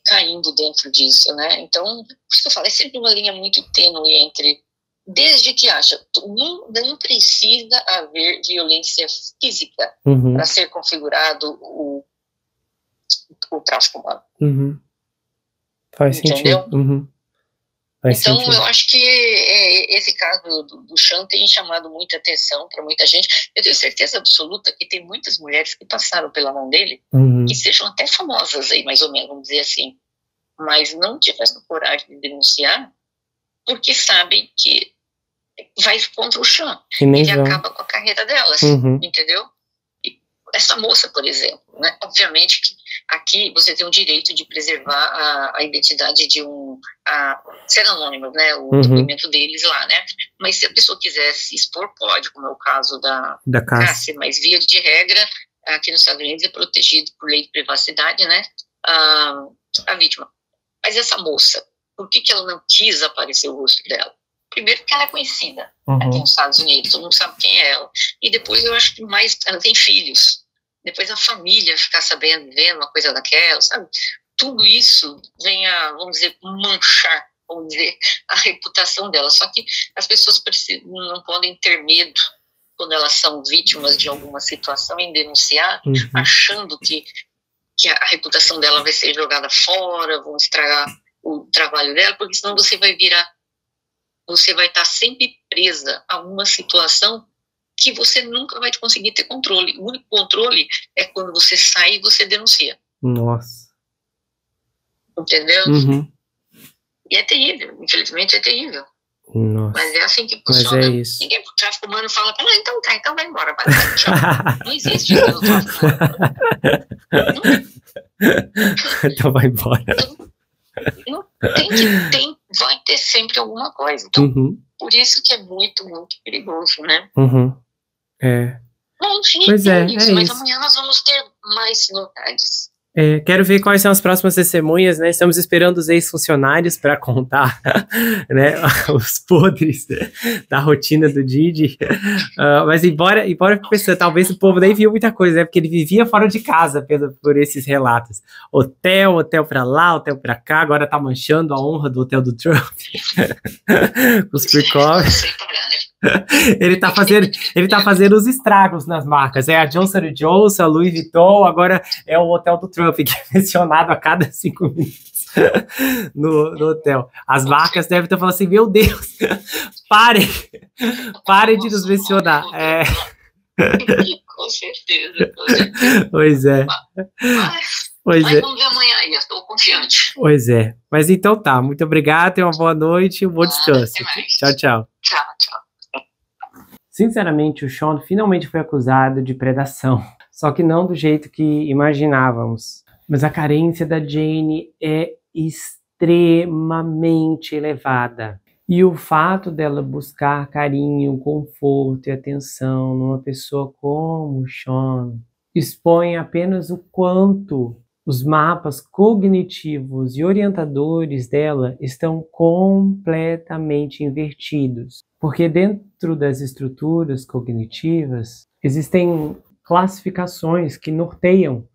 caindo dentro disso, né? Então, por isso que eu falo, é sempre uma linha muito tênue entre, desde que não precisa haver violência física para ser configurado o tráfico humano. Faz sentido. Então, eu acho que esse caso do Sean tem chamado muita atenção para muita gente. Eu tenho certeza absoluta que tem muitas mulheres que passaram pela mão dele, que sejam até famosas aí, mais ou menos, vamos dizer assim, mas não tiveram coragem de denunciar, porque sabem que vai contra o Sean. Ele acaba com a carreira delas, entendeu? E essa moça, por exemplo, né? Obviamente que aqui você tem o direito de preservar a identidade de ser anônimo, né? O documento deles lá, né? Mas se a pessoa quiser se expor, pode, como é o caso da Cassi, mas via de regra, aqui nos Estados Unidos é protegido por lei de privacidade, né, a vítima. Mas essa moça, por que ela não quis aparecer o rosto dela? Primeiro porque ela é conhecida aqui nos Estados Unidos, todo mundo sabe quem é ela. E depois eu acho que mais, ela tem filhos. Depois a família ficar sabendo, vendo uma coisa daquela, sabe? Tudo isso vem a, vamos dizer, manchar, vamos dizer, a reputação dela. Só que as pessoas não podem ter medo quando elas são vítimas de alguma situação em denunciar, achando que a reputação dela vai ser jogada fora, vão estragar o trabalho dela, porque senão você vai estar sempre presa a uma situação que você nunca vai conseguir ter controle. O único controle é quando você sai e você denuncia. Nossa. Entendeu? E é terrível, infelizmente é terrível. Nossa. Mas é assim que funciona. Mas é isso. Ninguém pro tráfico humano fala, então tá, então vai embora, vai, tchau. Não existe isso no tráfico humano. Então vai embora. Não, vai ter sempre alguma coisa. Então, por isso que é muito, muito perigoso, né? É. Bom, enfim, pois é isso, mas isso. amanhã nós vamos ter mais novidades. Quero ver quais são as próximas testemunhas, né? Estamos esperando os ex-funcionários para contar, né, os podres da rotina do Didi. Mas embora pensando, talvez o povo nem viu muita coisa, né? Porque ele vivia fora de casa por esses relatos. Hotel para lá, hotel para cá, agora tá manchando a honra do hotel do Trump. Os precautions. Ele tá fazendo os estragos nas marcas. É a Johnson & Johnson, a Louis Vuitton, agora é o hotel do Trump, que é mencionado a cada 5 minutos no hotel. As marcas devem estar falando assim, meu Deus, parem de nos mencionar. Com certeza. Pois é. Mas vamos ver amanhã aí, eu estou confiante. Pois é. Mas então tá, muito obrigado, tenha uma boa noite e um bom descanso. Tchau, tchau. Tchau. Sinceramente, o Sean finalmente foi acusado de predação, só que não do jeito que imaginávamos. Mas a carência da Jane é extremamente elevada. E o fato dela buscar carinho, conforto e atenção numa pessoa como o Sean expõe apenas o quanto os mapas cognitivos e orientadores dela estão completamente invertidos. Porque dentro das estruturas cognitivas existem classificações que norteiam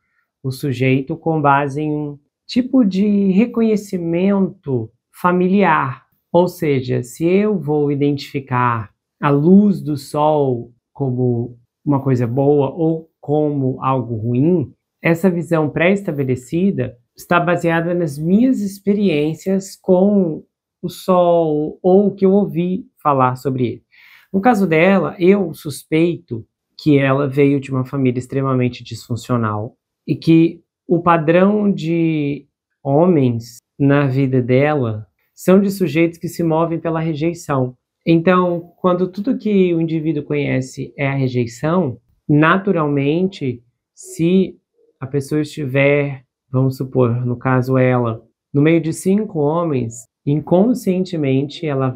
o sujeito com base em um tipo de reconhecimento familiar. Ou seja, se eu vou identificar a luz do sol como uma coisa boa ou como algo ruim, essa visão pré-estabelecida está baseada nas minhas experiências com o sol ou o que eu ouvi falar sobre ele. No caso dela, eu suspeito que ela veio de uma família extremamente disfuncional e que o padrão de homens na vida dela são de sujeitos que se movem pela rejeição. Então, quando tudo que o indivíduo conhece é a rejeição, naturalmente, se a pessoa estiver, vamos supor, no caso ela, no meio de 5 homens, inconscientemente ela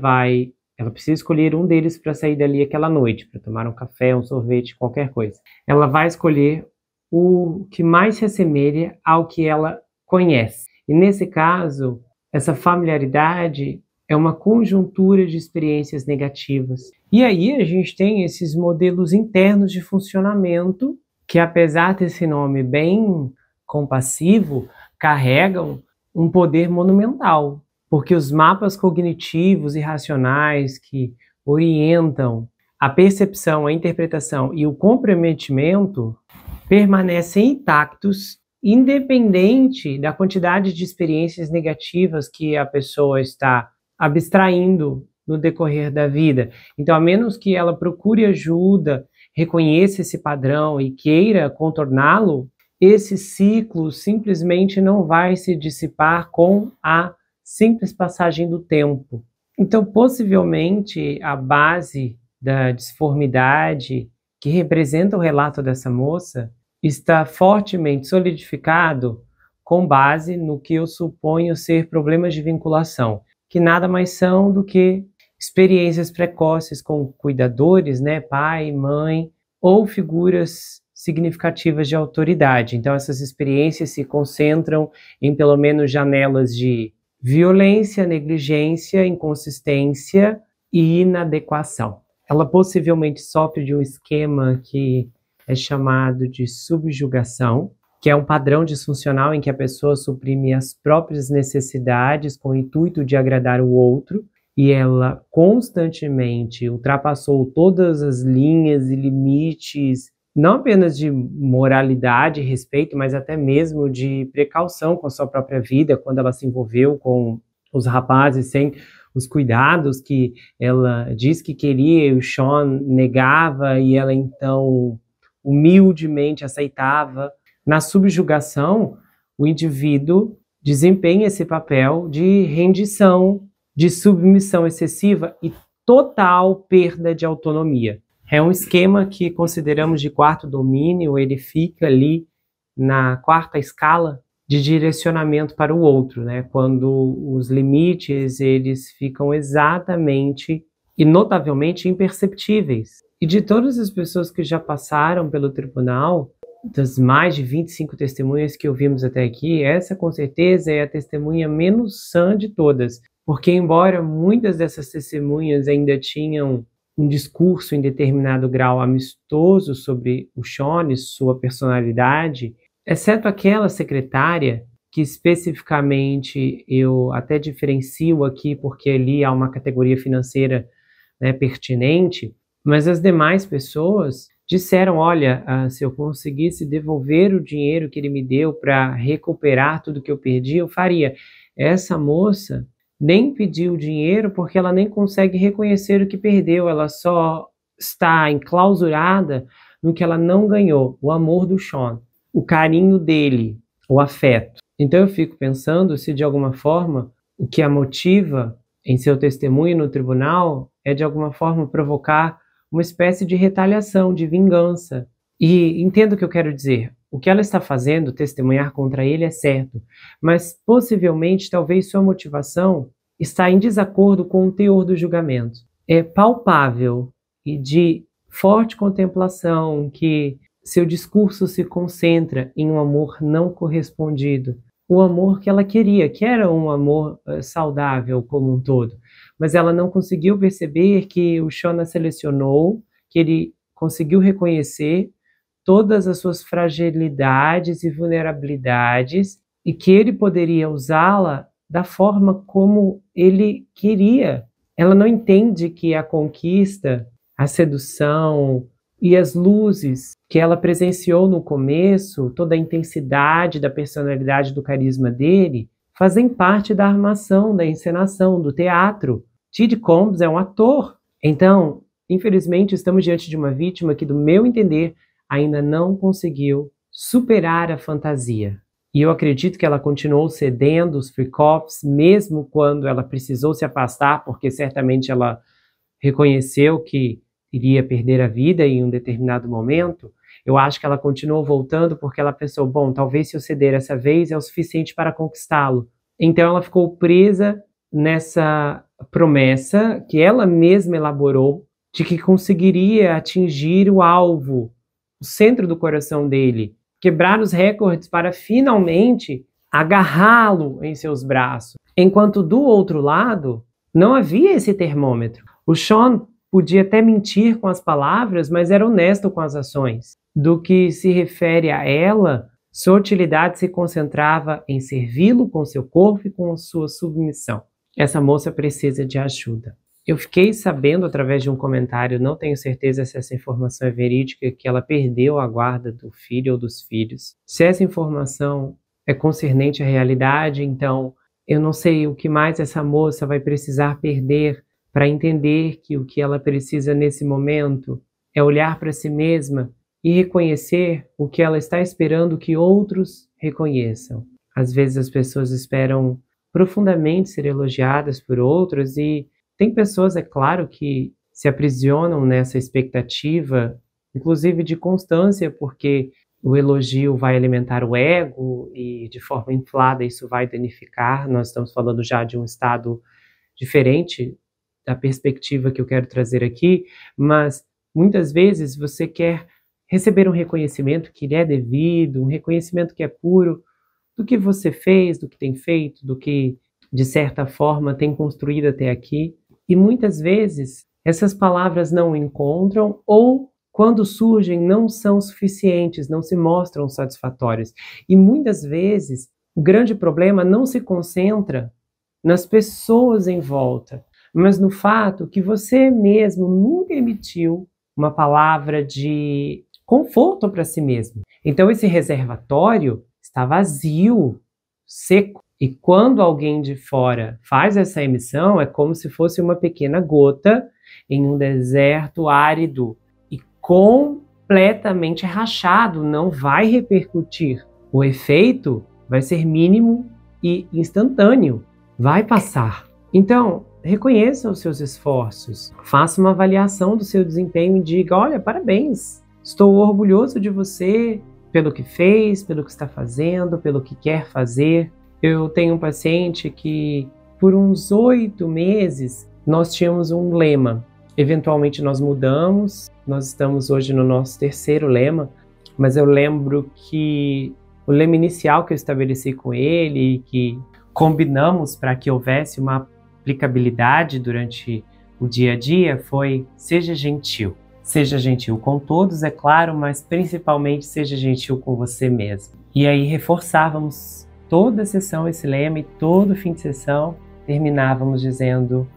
precisa escolher um deles para sair dali aquela noite, para tomar um café, um sorvete, qualquer coisa. Ela vai escolher o que mais se assemelha ao que ela conhece. E nesse caso, essa familiaridade é uma conjuntura de experiências negativas. E aí a gente tem esses modelos internos de funcionamento que, apesar desse nome bem compassivo, carregam um poder monumental. Porque os mapas cognitivos e racionais que orientam a percepção, a interpretação e o comprometimento permanecem intactos, independente da quantidade de experiências negativas que a pessoa está abstraindo no decorrer da vida. Então, a menos que ela procure ajuda, reconheça esse padrão e queira contorná-lo, esse ciclo simplesmente não vai se dissipar com a simples passagem do tempo. Então, possivelmente, a base da disformidade que representa o relato dessa moça está fortemente solidificado com base no que eu suponho ser problemas de vinculação, que nada mais são do que experiências precoces com cuidadores, né, pai, mãe, ou figuras significativas de autoridade. Então, essas experiências se concentram em pelo menos janelas de violência, negligência, inconsistência e inadequação. Ela possivelmente sofre de um esquema que é chamado de subjugação, que é um padrão disfuncional em que a pessoa suprime as próprias necessidades com o intuito de agradar o outro, e ela constantemente ultrapassou todas as linhas e limites, não apenas de moralidade e respeito, mas até mesmo de precaução com a sua própria vida, quando ela se envolveu com os rapazes sem os cuidados que ela diz que queria, e o Sean negava, e ela então humildemente aceitava. Na subjugação, o indivíduo desempenha esse papel de rendição, de submissão excessiva e total perda de autonomia. É um esquema que consideramos de quarto domínio, ele fica ali na quarta escala de direcionamento para o outro, né? Quando os limites eles ficam exatamente e notavelmente imperceptíveis. E de todas as pessoas que já passaram pelo tribunal, das mais de 25 testemunhas que ouvimos até aqui, essa com certeza é a testemunha menos sã de todas, porque embora muitas dessas testemunhas ainda tinham um discurso em determinado grau amistoso sobre o Sean e sua personalidade, exceto aquela secretária, que especificamente eu até diferencio aqui porque ali há uma categoria financeira, né, pertinente, mas as demais pessoas disseram, olha, se eu conseguisse devolver o dinheiro que ele me deu para recuperar tudo que eu perdi, eu faria. Essa moça nem pediu dinheiro porque ela nem consegue reconhecer o que perdeu, ela só está enclausurada no que ela não ganhou, o amor do Sean, o carinho dele, o afeto. Então eu fico pensando se de alguma forma o que a motiva em seu testemunho no tribunal é de alguma forma provocar uma espécie de retaliação, de vingança. E entendo o que eu quero dizer. O que ela está fazendo, testemunhar contra ele, é certo, mas possivelmente, talvez sua motivação está em desacordo com o teor do julgamento. É palpável e de forte contemplação que seu discurso se concentra em um amor não correspondido, o amor que ela queria, que era um amor saudável como um todo, mas ela não conseguiu perceber que o Sean a selecionou, que ele conseguiu reconhecer todas as suas fragilidades e vulnerabilidades e que ele poderia usá-la da forma como ele queria. Ela não entende que a conquista, a sedução e as luzes que ela presenciou no começo, toda a intensidade da personalidade, do carisma dele, fazem parte da armação, da encenação, do teatro. Tid Combs é um ator. Então, infelizmente, estamos diante de uma vítima que, do meu entender, ainda não conseguiu superar a fantasia. E eu acredito que ela continuou cedendo os freak-offs, mesmo quando ela precisou se afastar, porque certamente ela reconheceu que iria perder a vida em um determinado momento. Eu acho que ela continuou voltando porque ela pensou, bom, talvez se eu ceder essa vez é o suficiente para conquistá-lo. Então ela ficou presa nessa promessa que ela mesma elaborou de que conseguiria atingir o alvo, o centro do coração dele, quebrar os recordes para finalmente agarrá-lo em seus braços. Enquanto do outro lado, não havia esse termômetro. O Sean podia até mentir com as palavras, mas era honesto com as ações. Do que se refere a ela, sua utilidade se concentrava em servi-lo com seu corpo e com sua submissão. Essa moça precisa de ajuda. Eu fiquei sabendo através de um comentário, não tenho certeza se essa informação é verídica, que ela perdeu a guarda do filho ou dos filhos. Se essa informação é concernente à realidade, então eu não sei o que mais essa moça vai precisar perder para entender que o que ela precisa nesse momento é olhar para si mesma e reconhecer o que ela está esperando que outros reconheçam. Às vezes as pessoas esperam profundamente ser elogiadas por outros e tem pessoas, é claro, que se aprisionam nessa expectativa, inclusive de constância, porque o elogio vai alimentar o ego e de forma inflada isso vai danificar. Nós estamos falando já de um estado diferente da perspectiva que eu quero trazer aqui, mas muitas vezes você quer receber um reconhecimento que lhe é devido, um reconhecimento que é puro do que você fez, do que tem feito, do que, de certa forma, tem construído até aqui. E muitas vezes essas palavras não encontram ou, quando surgem, não são suficientes, não se mostram satisfatórias. E muitas vezes o grande problema não se concentra nas pessoas em volta, mas no fato que você mesmo nunca emitiu uma palavra de conforto para si mesmo. Então esse reservatório está vazio, seco. E quando alguém de fora faz essa emissão, é como se fosse uma pequena gota em um deserto árido e completamente rachado, não vai repercutir. O efeito vai ser mínimo e instantâneo, vai passar. Então, reconheça os seus esforços, faça uma avaliação do seu desempenho e diga: olha, parabéns, estou orgulhoso de você pelo que fez, pelo que está fazendo, pelo que quer fazer. Eu tenho um paciente que, por uns 8 meses, nós tínhamos um lema. Eventualmente nós mudamos, nós estamos hoje no nosso 3º lema, mas eu lembro que o lema inicial que eu estabeleci com ele e que combinamos para que houvesse uma aplicabilidade durante o dia a dia foi: seja gentil. Seja gentil com todos, é claro, mas principalmente seja gentil com você mesmo. E aí reforçávamos toda a sessão esse lema e todo fim de sessão terminávamos dizendo: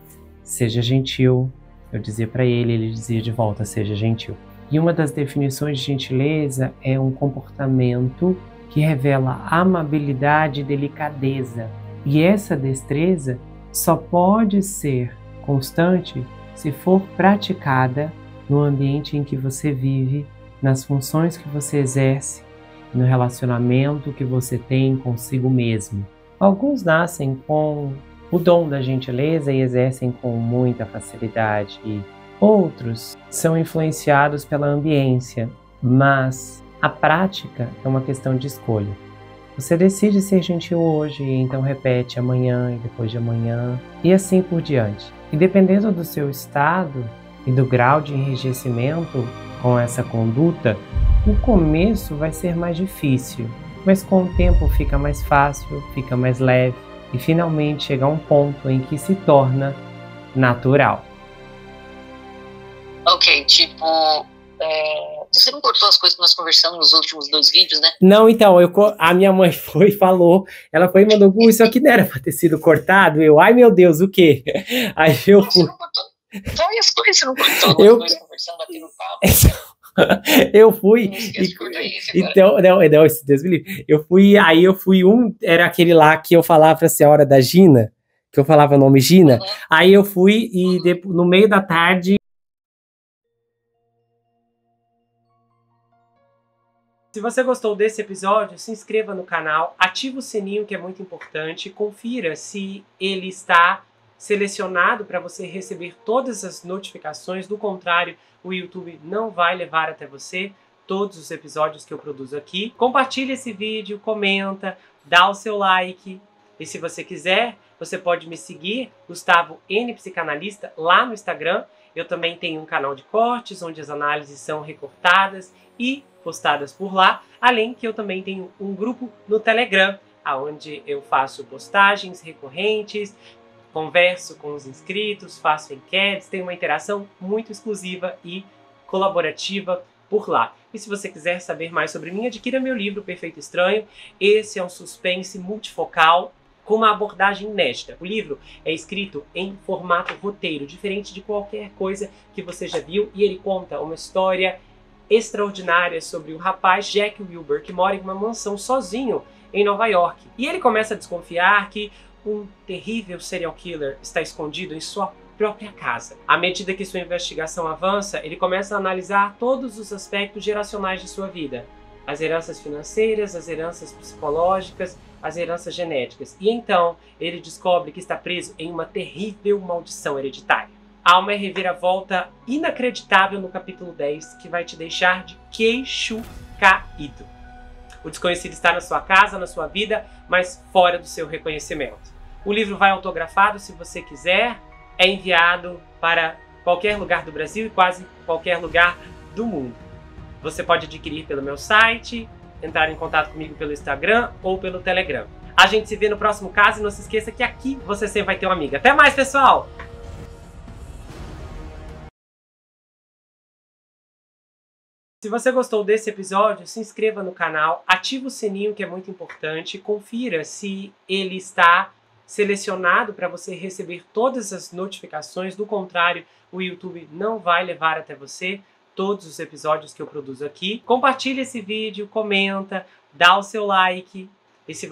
seja gentil. Eu dizia para ele, ele dizia de volta: seja gentil. E uma das definições de gentileza é um comportamento que revela amabilidade e delicadeza. E essa destreza só pode ser constante se for praticada no ambiente em que você vive, nas funções que você exerce, no relacionamento que você tem consigo mesmo. Alguns nascem com o dom da gentileza e exercem com muita facilidade. Outros são influenciados pela ambiência, mas a prática é uma questão de escolha. Você decide ser gentil hoje, e então repete amanhã e depois de amanhã, e assim por diante. E dependendo do seu estado e do grau de enrijecimento com essa conduta, o começo vai ser mais difícil, mas com o tempo fica mais fácil, fica mais leve, e finalmente chega a um ponto em que se torna natural. Ok, tipo, você não cortou as coisas que nós conversamos nos últimos 2 vídeos, né? Não, então, a minha mãe foi e falou, ela foi e mandou: Gu, isso aqui não era para ter sido cortado? Eu, ai meu Deus, o quê? Aí eu fui... Você não cortou? Então, e as coisas você não cortou? Nós dois conversando, batendo papo. Eu fui, então, não, Deus me livre. Era aquele lá que eu falava pra senhora da Gina, que eu falava o nome Gina, aí eu fui e no meio da tarde... Se você gostou desse episódio, se inscreva no canal, ative o sininho, que é muito importante, confira se ele está selecionado para você receber todas as notificações. Do contrário, o YouTube não vai levar até você todos os episódios que eu produzo aqui. Compartilhe esse vídeo, comenta, dá o seu like. E se você quiser, você pode me seguir, Gustavo N Psicanalista, lá no Instagram. Eu também tenho um canal de cortes, onde as análises são recortadas e postadas por lá. Além que eu também tenho um grupo no Telegram, onde eu faço postagens recorrentes, converso com os inscritos, faço enquetes, tenho uma interação muito exclusiva e colaborativa por lá. E se você quiser saber mais sobre mim, adquira meu livro Perfeito Estranho. Esse é um suspense multifocal com uma abordagem inédita. O livro é escrito em formato roteiro, diferente de qualquer coisa que você já viu, e ele conta uma história extraordinária sobre o rapaz Jack Wilbur, que mora em uma mansão sozinho em Nova York. E ele começa a desconfiar que um terrível serial killer está escondido em sua própria casa. À medida que sua investigação avança, ele começa a analisar todos os aspectos geracionais de sua vida. As heranças financeiras, as heranças psicológicas, as heranças genéticas. E então, ele descobre que está preso em uma terrível maldição hereditária. Há uma reviravolta inacreditável no capítulo 10 que vai te deixar de queixo caído. O desconhecido está na sua casa, na sua vida, mas fora do seu reconhecimento. O livro vai autografado, se você quiser, é enviado para qualquer lugar do Brasil e quase qualquer lugar do mundo. Você pode adquirir pelo meu site, entrar em contato comigo pelo Instagram ou pelo Telegram. A gente se vê no próximo caso e não se esqueça que aqui você sempre vai ter uma amiga. Até mais, pessoal! Se você gostou desse episódio, se inscreva no canal, ative o sininho que é muito importante, confira se ele está selecionado para você receber todas as notificações, do contrário, o YouTube não vai levar até você todos os episódios que eu produzo aqui. Compartilhe esse vídeo, comenta, dá o seu like, e se